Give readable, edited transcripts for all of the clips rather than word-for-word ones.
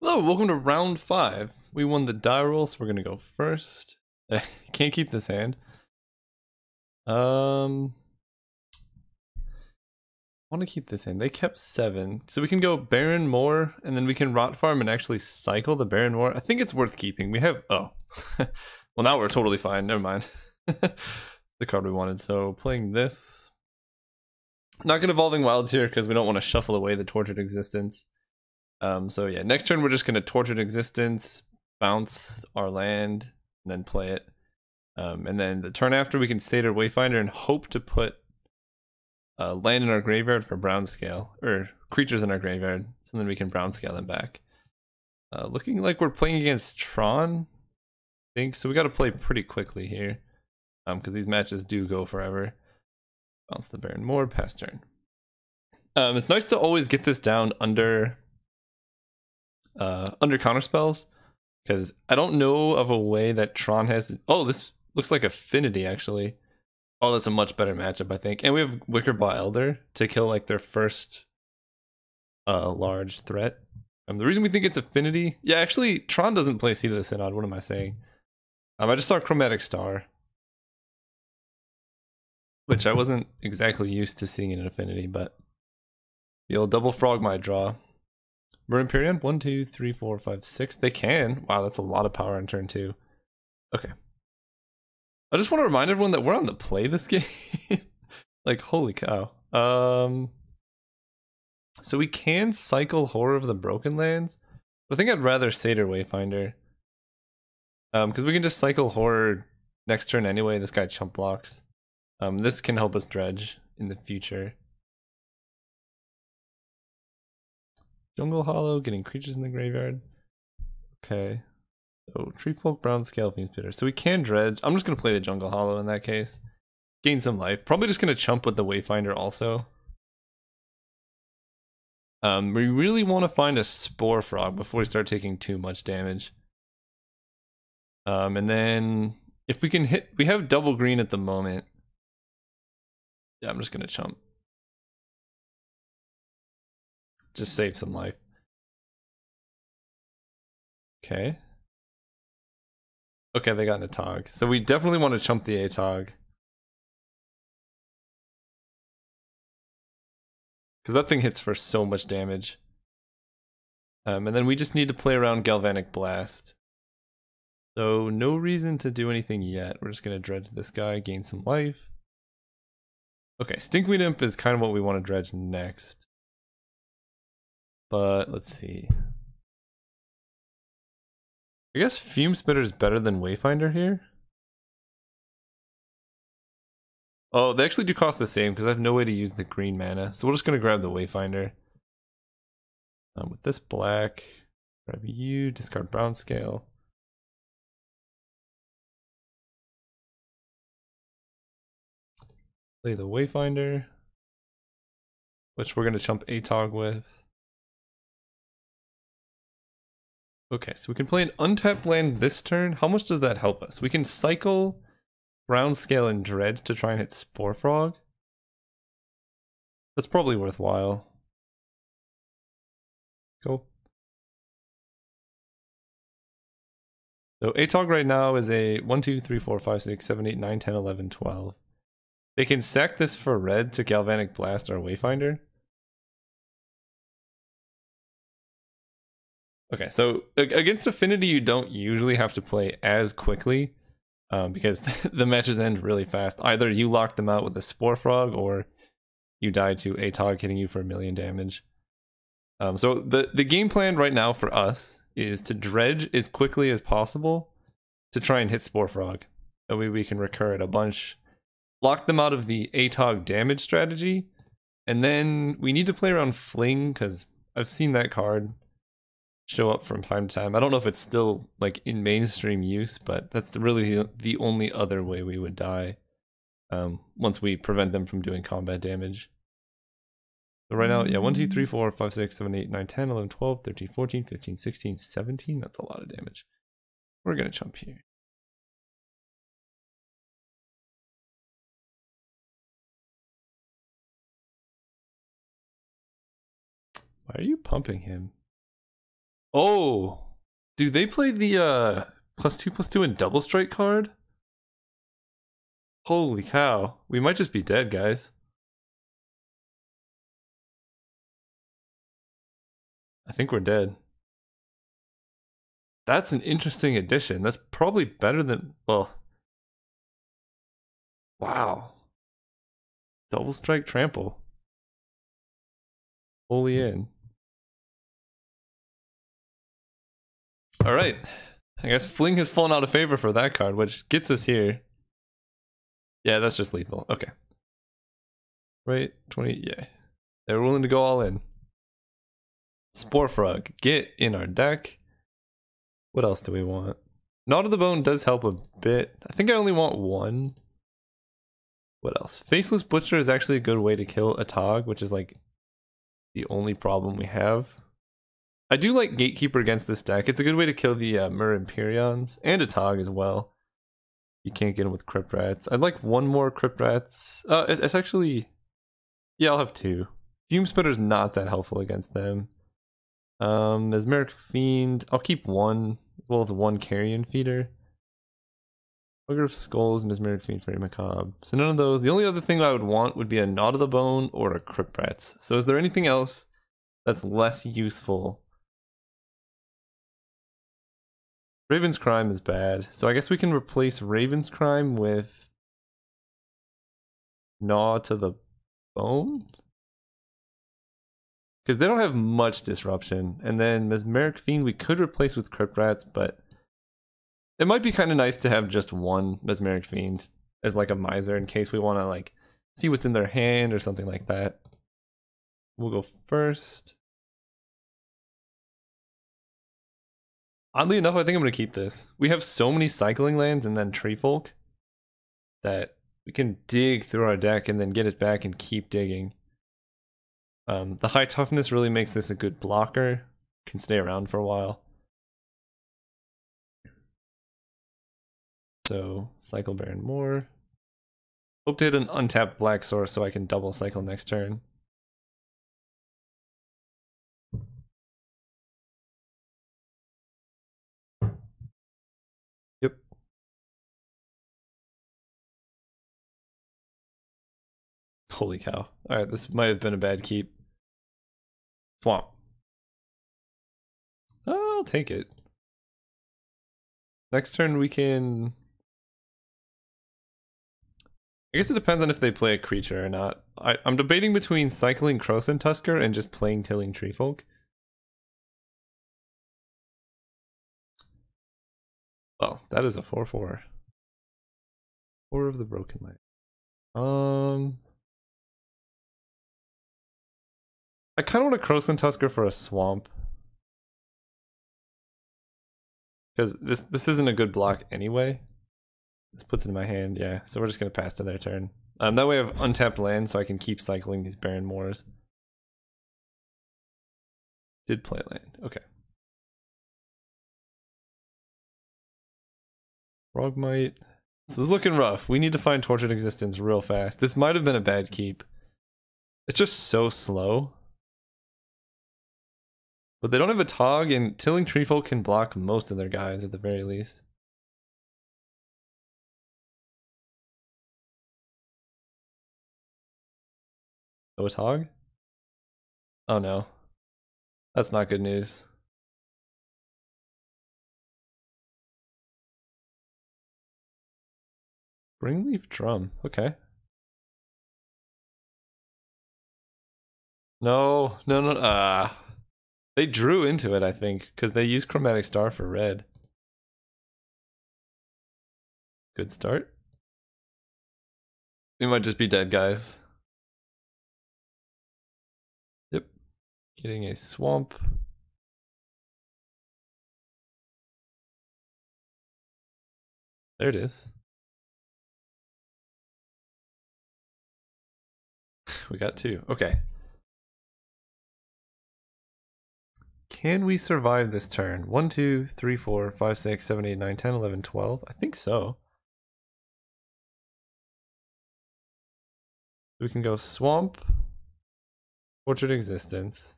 Hello, welcome to round 5. We won the die roll, so we're gonna go first. Can't keep this hand. I want to keep this hand. They kept 7, so we can go Baron more, and then we can rot farm and actually cycle the Baron more. I think it's worth keeping. We have well, now we're totally fine. Never mind. The card we wanted. So playing this. Not gonna Evolving Wilds here because we don't want to shuffle away the Tortured Existence. So yeah, next turn we're just gonna Tortured Existence, bounce our land, and then play it. And then the turn after we can Satyr Wayfinder and hope to put land in our graveyard for brown scale, or creatures in our graveyard, so then we can brown scale them back. Looking like we're playing against Tron, I think, so we gotta play pretty quickly here. Because these matches do go forever. Bounce the Baron more, pass turn. It's nice to always get this down under counter spells, because I don't know of a way that Tron has. Oh, this looks like Affinity actually. Oh, that's a much better matchup, I think. And we have Wickerbaugh Elder to kill like their first large threat. The reason we think it's Affinity, yeah, actually Tron doesn't play Seed of the Synod. What am I saying? I just saw Chromatic Star, which I wasn't exactly used to seeing in an Affinity, but the old double frog might draw. Burn Period, 1, 2, 3, 4, 5, 6. They can. Wow, that's a lot of power on turn 2. Okay. I just want to remind everyone that we're on the play this game. Like, holy cow. So we can cycle Horror of the Broken Lands. I think I'd rather Satyr Wayfinder. Because we can just cycle Horror next turn anyway. This guy chump blocks. This can help us dredge in the future. Jungle Hollow, getting creatures in the graveyard. Okay. So Treefolk, Brown Scale, Fiend Spitter. So we can dredge. I'm just gonna play the Jungle Hollow in that case. Gain some life. Probably just gonna chump with the Wayfinder also. We really want to find a Spore Frog before we start taking too much damage. And then if we can hit, we have double green at the moment. Yeah, I'm just gonna chump. Just save some life. Okay. Okay, they got an Atog. So we definitely want to chump the Atog. Because that thing hits for so much damage. And then we just need to play around Galvanic Blast. So no reason to do anything yet. We're just going to dredge this guy, gain some life. Okay, Stinkweed Imp is kind of what we want to dredge next. But let's see. I guess Fume Spitter is better than Wayfinder here. Oh, they actually do cost the same because I have no way to use the green mana. So we're just going to grab the Wayfinder. With this black, grab you, discard brown scale. Play the Wayfinder, which we're going to chump Atog with. Okay, so we can play an untapped land this turn. How much does that help us? We can cycle Brown Scale and Dredge to try and hit Spore Frog. That's probably worthwhile. Go. So Atog right now is a 1, 2, 3, 4, 5, 6, 7, 8, 9, 10, 11, 12. They can sack this for red to Galvanic Blast our Wayfinder. Okay, so against Affinity, you don't usually have to play as quickly because the matches end really fast. Either you lock them out with a Spore Frog or you die to Atog hitting you for 1,000,000 damage. So the game plan right now for us is to dredge as quickly as possible to try and hit Spore Frog. That way we can recur it a bunch, lock them out of the Atog damage strategy, and then we need to play around Fling because I've seen that card show up from time to time. I don't know if it's still like in mainstream use, but that's really the only other way we would die once we prevent them from doing combat damage. So right now, yeah, 1, 2, 3, 4, 5, 6, 7, 8, 9, 10, 11, 12, 13, 14, 15, 16, 17. That's a lot of damage. We're going to jump here. Why are you pumping him? Oh, do they play the +2/+2 and double strike card? Holy cow. We might just be dead, guys. I think we're dead. That's an interesting addition. That's probably better than, well, wow. Double strike trample. Fully in. Alright. I guess Fling has fallen out of favor for that card, which gets us here. Yeah, that's just lethal. Okay. Right, 20, yeah. They're willing to go all in. Spore Frog, get in our deck. What else do we want? Gnaw to the Bone does help a bit. I think I only want one. What else? Faceless Butcher is actually a good way to kill a Tog, which is like the only problem we have. I do like Gatekeeper against this deck. It's a good way to kill the Mur Imperions and a Tog as well. You can't get them with Crypt Rats. I'd like one more Crypt Rats. It's actually, yeah, I'll have two. Fume Spitter's not that helpful against them. Mesmeric Fiend, I'll keep one, as well as one Carrion Feeder. Bugger of Skulls, Mesmeric Fiend, Fairy Macabre. So none of those. The only other thing I would want would be a Gnaw to the Bone or a Crypt Rats. So is there anything else that's less useful? Raven's Crime is bad. So I guess we can replace Raven's Crime with Gnaw to the Bone? Because they don't have much disruption. And then Mesmeric Fiend we could replace with Crypt Rats, but it might be kind of nice to have just one Mesmeric Fiend as like a miser in case we want to like see what's in their hand or something like that. We'll go first. Oddly enough, I think I'm going to keep this. We have so many cycling lands and then Tree Folk that we can dig through our deck and then get it back and keep digging. The high toughness really makes this a good blocker. Can stay around for a while. So, cycle Baron more. Hope to hit an untapped black source so I can double cycle next turn. Yep. Holy cow. Alright, this might have been a bad keep. Swamp. I'll take it. Next turn we can... I guess it depends on if they play a creature or not. I'm debating between cycling Krosan Tusker and just playing Tilling Treefolk. Oh, that is a 4/4. 4 of the Broken Land. I kind of want a Krosan Tusker for a swamp. Because this isn't a good block anyway. This puts it in my hand, yeah. So we're just going to pass to their turn. That way I have untapped land so I can keep cycling these Baron Moors. Did play land, okay. Frogmite. This is looking rough. We need to find Tortured Existence real fast. This might have been a bad keep. It's just so slow. But they don't have a Tog, and Tilling Treefolk can block most of their guys at the very least. Oh, a Tog? Oh no. That's not good news. Springleaf Drum, okay. No, no, no, they drew into it, I think, because they used Chromatic Star for red. Good start. We might just be dead, guys. Yep. Getting a swamp. There it is. We got 2. Okay. Can we survive this turn? 1, 2, 3, 4, 5, 6, 7, 8, 9, 10, 11, 12. I think so. We can go swamp, Tortured Existence.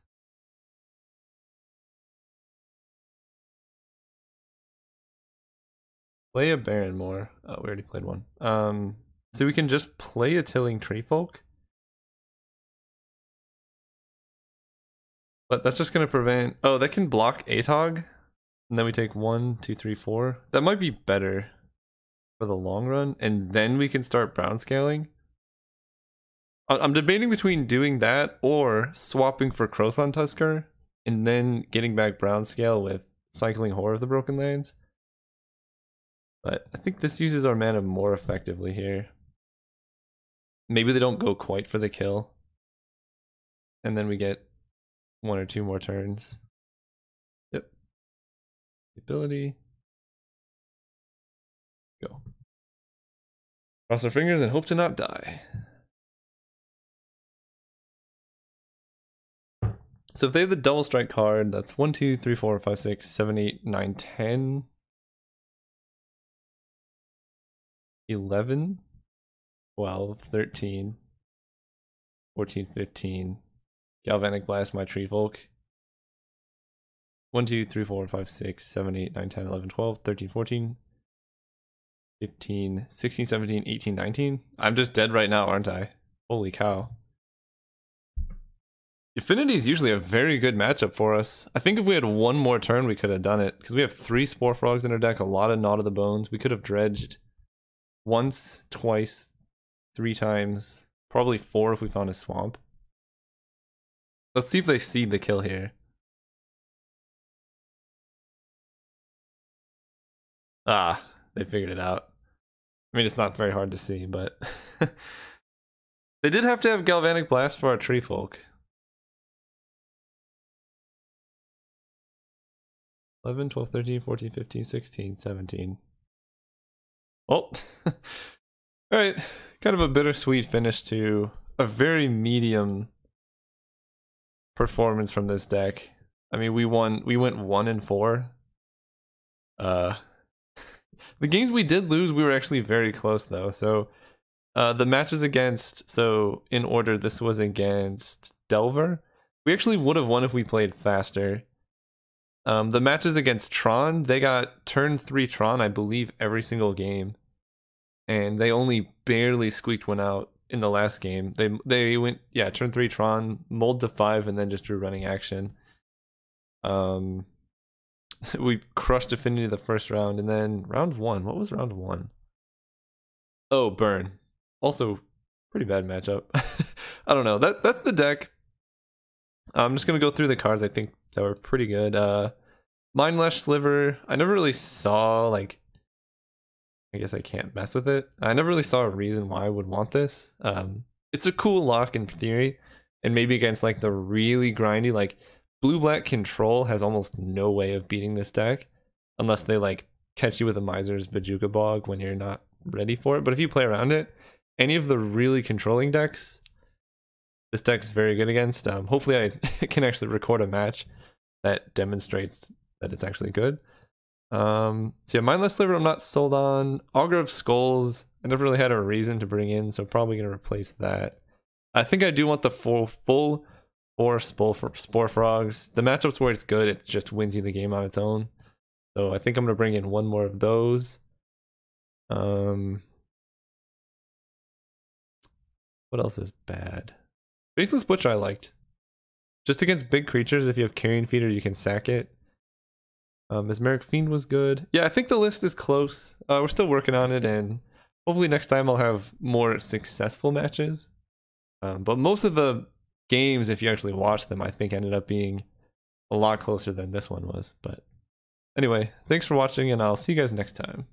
Play a Baron more. Oh, we already played one. So we can just play a Tilling Tree Folk. But that's just gonna prevent. Oh, that can block Atog. And then we take 1, 2, 3, 4. That might be better for the long run. And then we can start brown scaling. I'm debating between doing that or swapping for Croson Tusker and then getting back brown scale with cycling Horror of the Broken Lands. But I think this uses our mana more effectively here. Maybe they don't go quite for the kill. And then we get 1 or 2 more turns. Yep. Ability. Go. Cross our fingers and hope to not die. So if they have the double strike card, that's 1, 2, 3, 4, 5, 6, 7, 8, 9, 10, 11, 12, 13, 14, 15. Galvanic Blast my Tree Folk. 1, 2, 3, 4, 5, 6, 7, 8, 9, 10, 11, 12, 13, 14, 15, 16, 17, 18, 19. I'm just dead right now, aren't I? Holy cow. Affinity is usually a very good matchup for us. I think if we had one more turn, we could have done it. Because we have 3 Spore Frogs in our deck, a lot of Knot of the Bones. We could have dredged once, twice, 3 times. Probably 4 if we found a swamp. Let's see if they seed the kill here. Ah, they figured it out. I mean, it's not very hard to see, but... They did have to have Galvanic Blast for our Tree Folk. 11, 12, 13, 14, 15, 16, 17. Oh! Alright, kind of a bittersweet finish to a very medium performance from this deck. I mean, we went 1-4. The games we did lose, we were actually very close though. So the matches against, so in order, this was against Delver. We actually would have won if we played faster. The matches against Tron, they got turn 3 Tron, I believe, every single game. And they only barely squeaked one out in the last game. They went, yeah, turn 3 Tron, mulled to 5, and then just drew running action. We crushed Affinity the first round, and then round 1. What was round 1? Oh, Burn. Also, pretty bad matchup. I don't know. That's the deck. I'm just gonna go through the cards I think that were pretty good. Mindlash Sliver. I never really saw, like, I guess I can't mess with it. I never really saw a reason why I would want this. It's a cool lock in theory, and maybe against like the really grindy, like Blue-Black Control has almost no way of beating this deck unless they like catch you with a Miser's Bajuka Bog when you're not ready for it. But if you play around it, any of the really controlling decks, this deck's very good against. Hopefully I can actually record a match that demonstrates that it's actually good. So yeah, Mindless Sliver I'm not sold on. Augur of Skulls, I never really had a reason to bring in, so probably going to replace that. I think I do want the full 4 Spore Frogs. The matchups where it's good, it just wins you the game on its own. So I think I'm going to bring in 1 more of those. What else is bad? Faceless Butcher I liked. Just against big creatures, if you have Carrion Feeder, you can sack it. Mesmeric Fiend was good. Yeah, I think the list is close. We're still working on it, and hopefully next time I'll have more successful matches. But most of the games, if you actually watch them, I think ended up being a lot closer than this one was. But anyway, thanks for watching, and I'll see you guys next time.